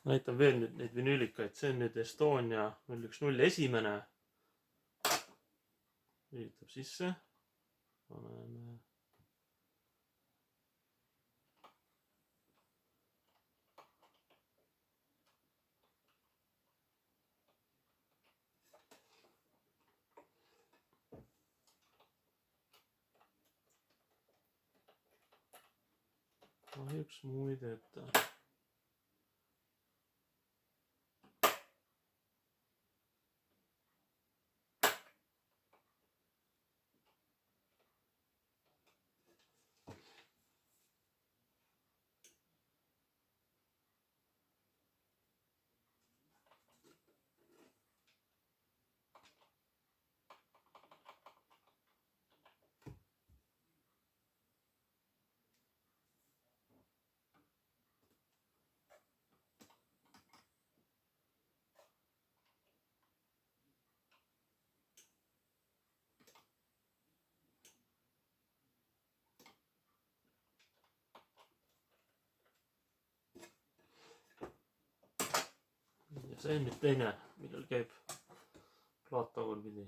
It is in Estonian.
näitan veel nüüd neid vinüülikaid, see on nüüd Estonia 010 esimene. lülitab sisse. Paneme. Kahjuks muu ei tööta. Ja see on nüüd teine, millel käib plaat tagurpidi.